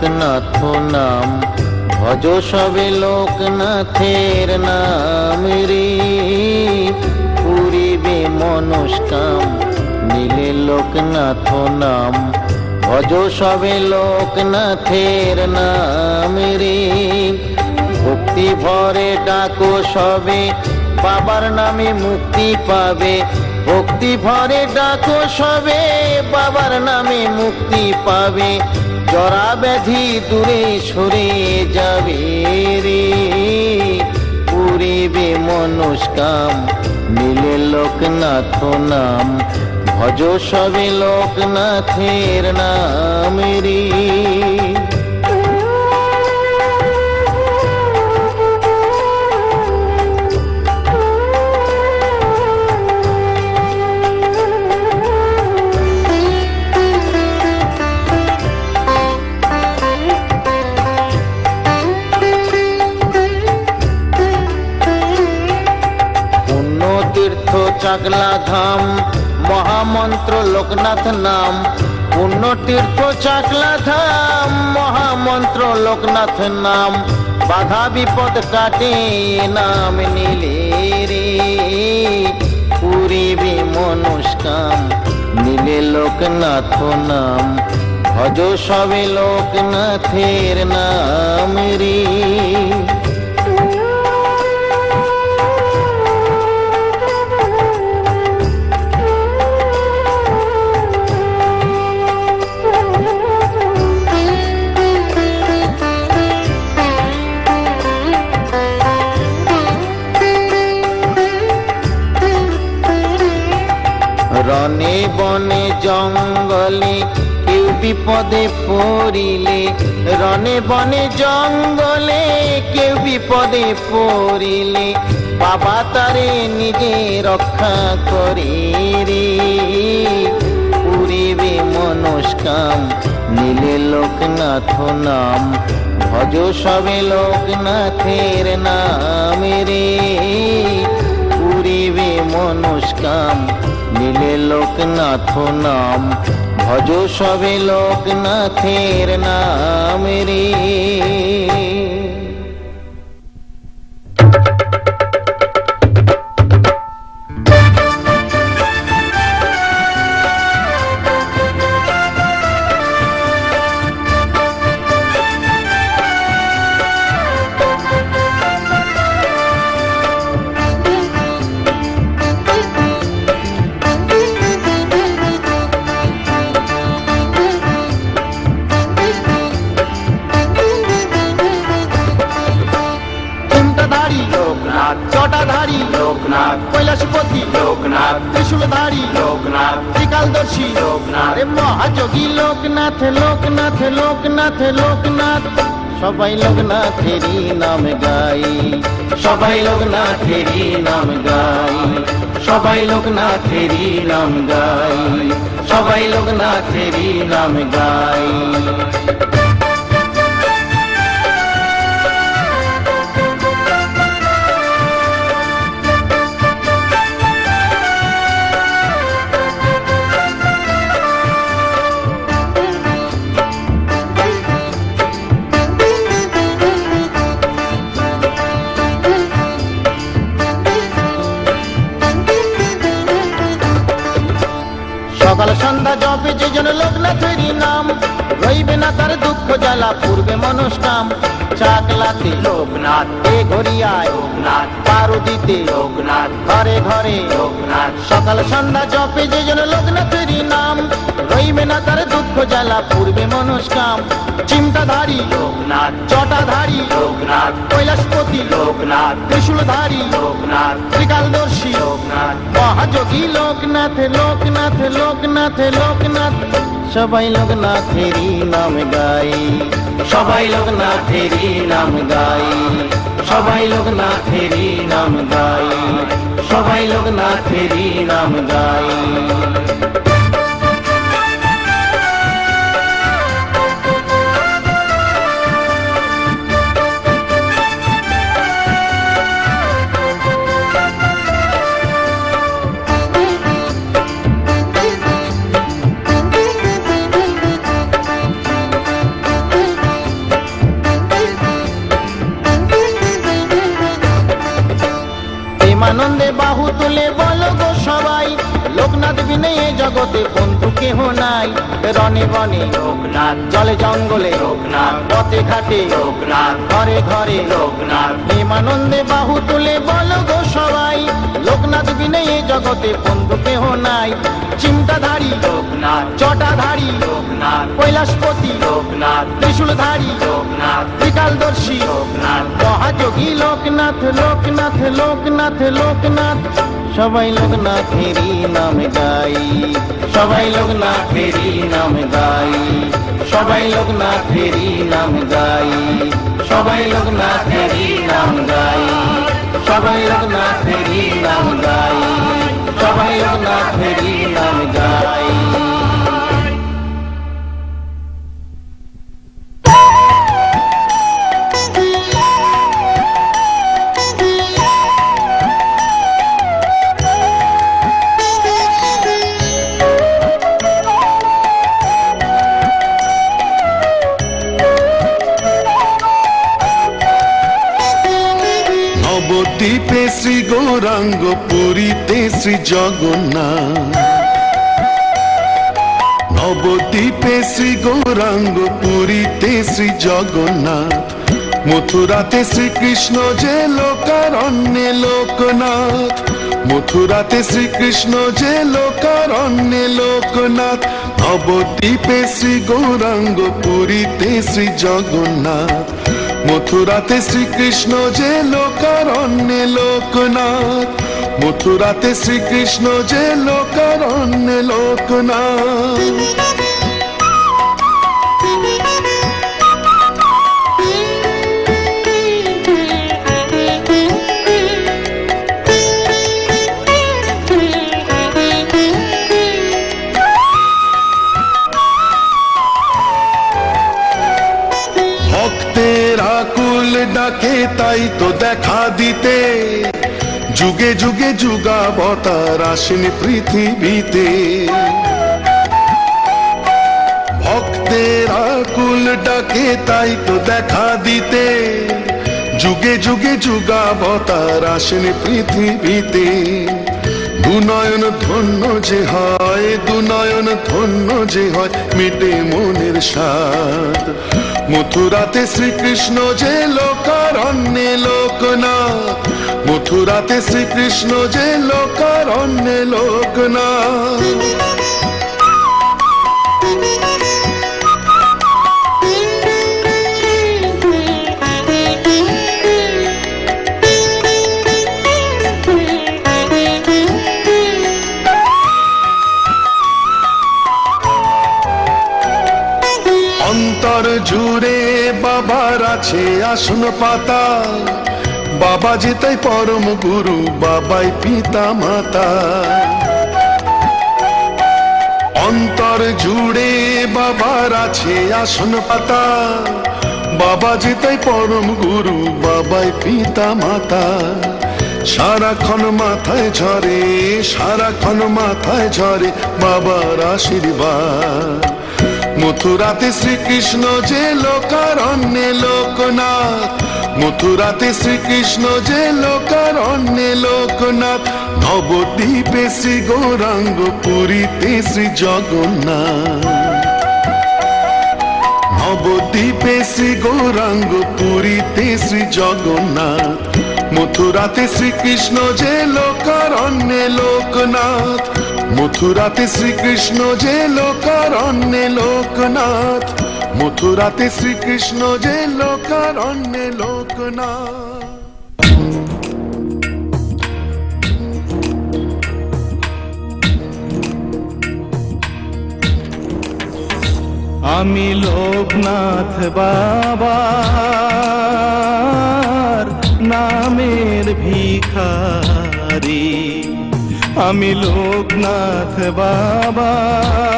লোকনাথ নাম, ভজ সবে লোকনাথের নাম রে। পুরিবে মনস্কাম নিলে লোকনাথ নাম, ভজ সবে লোকনাথের নাম রে। ভক্তি ভরে ডাকো সবে বাবার নামে মুক্তি পাবে, ভক্তি ভরে ডাকো সবে বাবার নামে মুক্তি পাবে। জরা ব্যাধি দূরে সরে যাবে রে, পুরিবে মনস্কাম নিলে লোকনাথ নাম, ভজ সবে লোকনাথের নাম রে। চাকলা ধাম মহামন্ত্র লোকনাথ নাম, পূর্ণ তীর্থ চাকলা ধাম মহামন্ত্র লোকনাথ নাম। বাধা বিপদ কাটে নাম নিলে রে, পুরিবে মনস্কাম নিলে লোকনাথ নাম, ভজ সবে লোকনাথের নাম রে। রনে বনে জঙ্গলে কেউ বিপদে পড়িলে, রনে বনে জঙ্গলে কেউ বিপদে পড়িলে, বাবা তারে নিজে রক্ষা করে রে। পুরিবে মনস্কাম নিলে লোকনাথ নাম, ভজ সবে লোকনাথের নাম রে। পুরিবে মনস্কাম নিলে লোকনাথ নাম, ভজ সবে লোকনাথের নাম রে। জটাধারী লোকনাথ, কৈলাসপতি লোকনাথ, ত্রিশূলধারী লোকনাথ, ত্রিকালদর্শী লোকনাথ, মহাযোগী লোকনাথ লোকনাথ লোকনাথ লোকনাথ। সবাই লোকনাথেরই নাম গাই, সবাই লোকনাথেরই নাম গাই, সবাই লোকনাথেরই নাম গাই, সবাই লোকনাথেরই নাম গাই। সকাল সন্ধ্যা জপে যে জন লোকনাথেরই নাম, রইবে না তার দুঃখ জ্বালা পূর্বে মনস্কাম। চাকলাতে লোকনাথ, এ ঘরিয়ায় লোকনাথ, পারুদিতে লোকনাথ, ঘরে ঘরে লোকনাথ। সকাল সন্ধ্যা জপে যে জন লোকনাথেরই নাম, রইবে না তার দুঃখ জ্বালা পূর্বে মনস্কাম। চিন্তাধারী লোকনাথ, জটাধারী লোকনাথ, কৈলাসপতি লোকনাথ, ত্রিশূলধারী লোকনাথ, ত্রিকালদর্শী লোকনাথ, মহাযোগী লোকনাথ লোকনাথ লোকনাথ লোকনাথ। সবাই লোকনাথেরই নাম গাই, সবাই লোকনাথেরই নাম গাই, সবাই লোকনাথেরই নাম গাই, সবাই লোকনাথেরই নাম গাই। জগতে বন্ধু কেহ নাই। রণে বনে লোকনাথ, জলে জঙ্গলে লোকনাথ, পথে ঘাটে লোকনাথ, ঘরে ঘরে লোকনাথ, প্রেমানন্দে বাহু তুলে বলো গো সবাই, লোকনাথ বিনে এ জগতে বন্ধু কেহ নাই। চিমটাধারী লোকনাথ, জটাধারী লোকনাথ, কৈলাসপতি লোকনাথ, ত্রিশূলধারী লোকনাথ, ত্রিকালদর্শী লোকনাথ, মহাযোগী লোকনাথ, লোকনাথ লোকনাথ লোকনাথ। সবাই লোকনাথেরই নাম গাই, সবাই লোকনাথেরই নাম গাই, সবাই লোকনাথেরই নাম গাই, সবাই লোকনাথেরই নাম গাই, সবাই লোকনাথেরই নাম গাই, সবাই লোকনাথেরই নাম গাই। নবদ্বীপে শ্রী গৌরাঙ্গ, পুরীতে শ্রী জগন্নাথ। নবদ্বীপে শ্রী গৌরাঙ্গ, পুরীতে শ্রী জগন্নাথ, মথুরাতে শ্রীকৃষ্ণ যে লোকারণ্যে লোকনাথ, মথুরাতে শ্রীকৃষ্ণ যে লোকারণ্যে লোকনাথ। নবদ্বীপে শ্রী গৌরাঙ্গ, পুরীতে শ্রী জগন্নাথ, মথুরাতে শ্রীকৃষ্ণ যে লোকারণ্যে লোকনাথ, মথুরাতে শ্রীকৃষ্ণ যে লোকারণ্যে লোকনাথ। ভক্তের আকুল ডাকে তাই তো দেখা দিতে, যুগে যুগে যুগাবতার আসেন পৃথিবীতে। ভক্তের আকুল ডাকে তাই তো দেখা দিতে, যুগে যুগে যুগাবতার আসেন পৃথিবীতে। দুনয়ন ধন্য যে হয়, দুনয়ন ধন্য যে হয়, মিটে মনের সাধ। মথুরাতে শ্রীকৃষ্ণ যে লোকারণ্যে লোকনাথ, মথুরাতে শ্রীকৃষ্ণ যে লোকারণ্যে লোকনাথ। অন্তর জুড়ে বাবার আছে আসন পাতা, বাবা যেতাই পরম গুরু, বাবাই পিতা মাতা। অন্তর জুড়ে বাবার আছে আসন পাতা, বাবা যেতাই পরম গুরু, বাবাই পিতা মাতা। সারাক্ষণ মাথায় ঝরে, সারাক্ষণ মাথায় ঝরে বাবার আশীর্বাদ। মথুরাতে শ্রীকৃষ্ণ যে লোকারণ্যে লোকনাথ, মথুরাতে শ্রীকৃষ্ণ যে লোকারণ্যে লোকনাথ। নবদ্বীপে শ্রী গৌরাঙ্গ, পুরীতে শ্রী জগন্নাথ। নবদ্বীপে শ্রী গৌরাঙ্গ, পুরীতে শ্রী জগন্নাথ, মথুরাতে শ্রীকৃষ্ণ যে লোকারণ্যে লোকনাথ, মথুরাতে শ্রীকৃষ্ণ যে লোকারণ্যে লোকনাথ, মথুরাতে শ্রীকৃষ্ণ যে লোকারণ্যে লোকনাথ। আমি লোকনাথ বাবার নামের ভিখারি, আমি লোকনাথ বাবার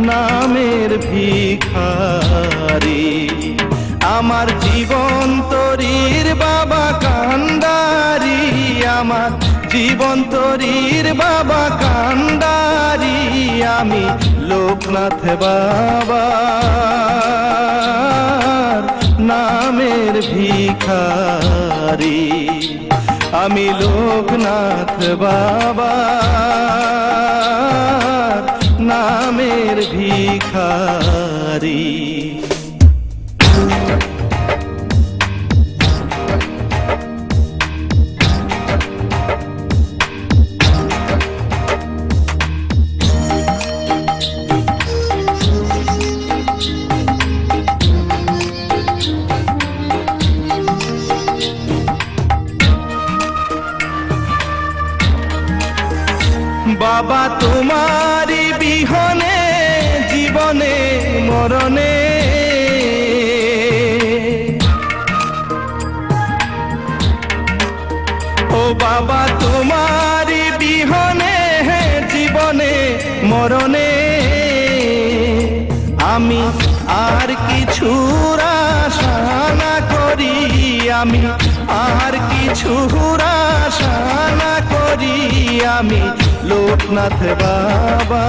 নামের ভিখারি। আমার জীবন তরীর বাবা কান্ডারি, আমার জীবন তরীর বাবা কান্ডারি। আমি লোকনাথ বাবার নামের ভিখারি, আমি লোকনাথ বাবা। নামের ভিখারি। বাবা তোমারি বিহনে জীবনে মরণে, ও বাবা তোমারি বিহনে জীবনে মরণে, আমি আর কিছুর আশা না করি, আমি আর কিছুর আশা না করি, আমি লোকনাথ বাবা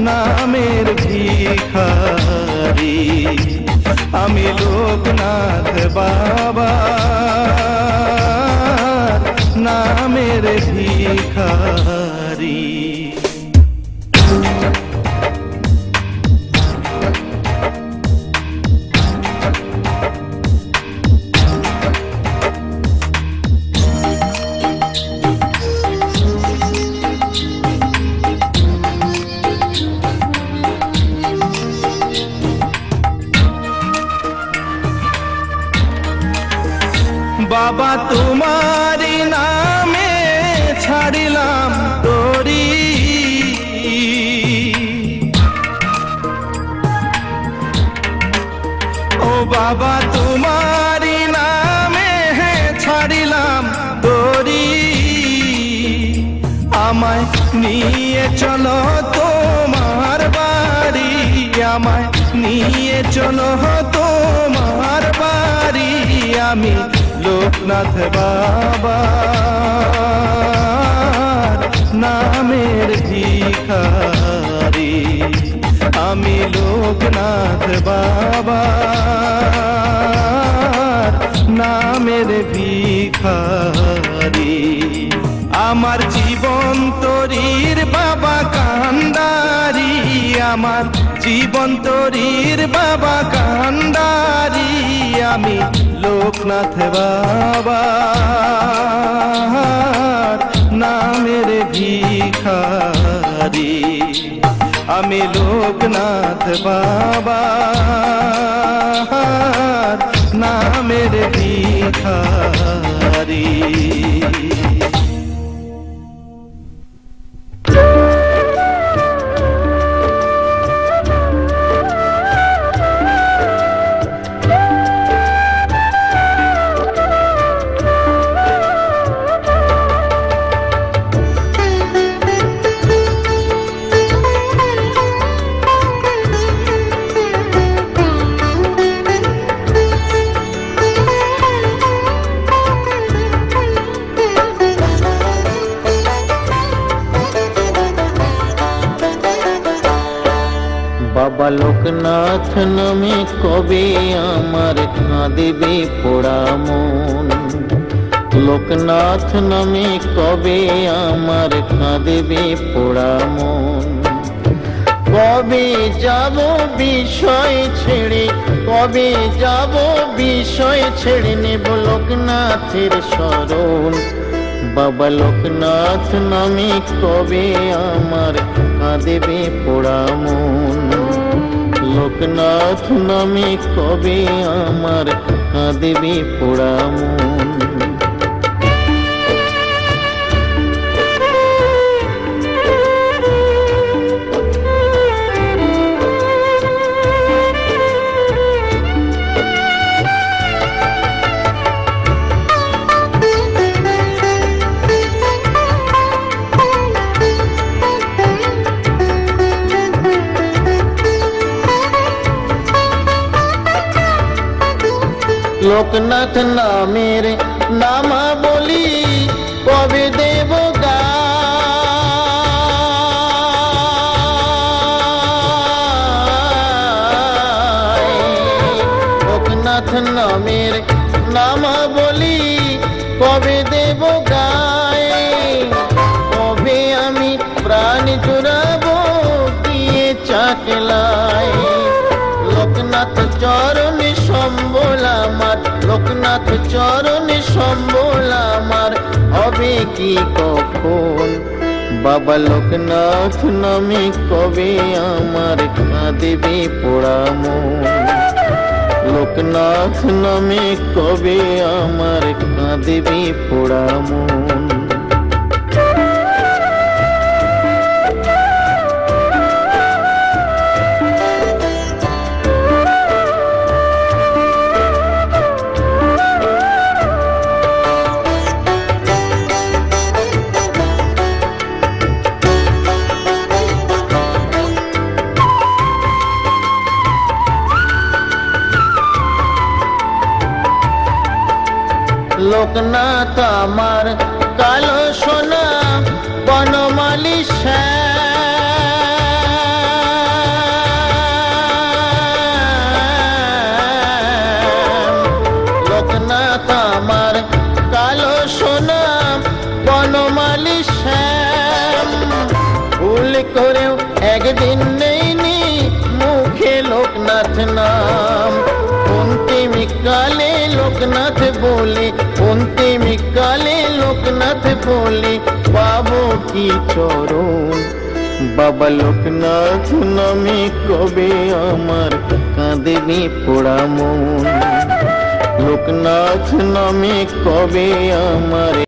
নামের ভিখারি, আমি লোকনাথ বাবা নামের ভিখারি। বাবা তোমারি নামে ছাড়িলাম তোরি, ও বাবা তোমারি নামে ছাড়িলাম তোরি, আমায় নিয়ে চলো তোমার বাড়ি, আমায় নিয়ে চলো তোমার বাড়ি, আমি লোকনাথ বাবা নামের ভিখারি, আমি লোকনাথ বাবা নামের ভিখারি। আমার জীবন তরির বাবা কান্ডারি, আমার জীবন তরির বাবা কান্ডারি, আমি লোকনাথ বাবা নামের ভিখারি, আমি লোকনাথ বাবা নামের ভিখারি। বাবা লোকনাথ নামে কবে আমার কাঁদিবে পোড়া মন, লোকনাথ নামে কবে আমার কাঁদিবে পোড়া মন, কবে যাব বিষয় ছেড়ে, কবে যাব বিষয় ছেড়ে নেব লোকনাথের শরণ, বাবা লোকনাথ নামে কবে আমার কাঁদিবে পোড়া মন, লোকনাথ নামে কবে আমার কাঁদিবে পোড়া মন। লোকনাথ নামের নামা বলি কবে দেব গায়, লোকনাথ নামের নামা বলি কবে দেব গায়, কবে আমি প্রাণ জুড়াবো গিয়ে চাকলায়। লোকনাথ চরণে সম্বল আমার, লোকনাথ চরণে সম্বল আমার, হবে কি কখন? বাবা লোকনাথ নামে কবে আমার কাঁদিবে পোড়া মন? লোকনাথ নামে কবে আমার কাঁদিবে পোড়া মন? লোকনাথ আমার কালো সোনা বনমালী শ্যাম। লোকনাথ আমার কালো সোনা বনমালী শ্যাম। ভুল করেও একদিন নেইনি মুখে লোকনাথ নাম। অন্তিম কালে লোকনাথ বলে, অন্তিম কালে লোকনাথ বলে, পাবো কি চরণ? বাবা লোকনাথ নামে কবে আমার কাঁদিবে পোড়া মন? লোকনাথ নামে কবে আমার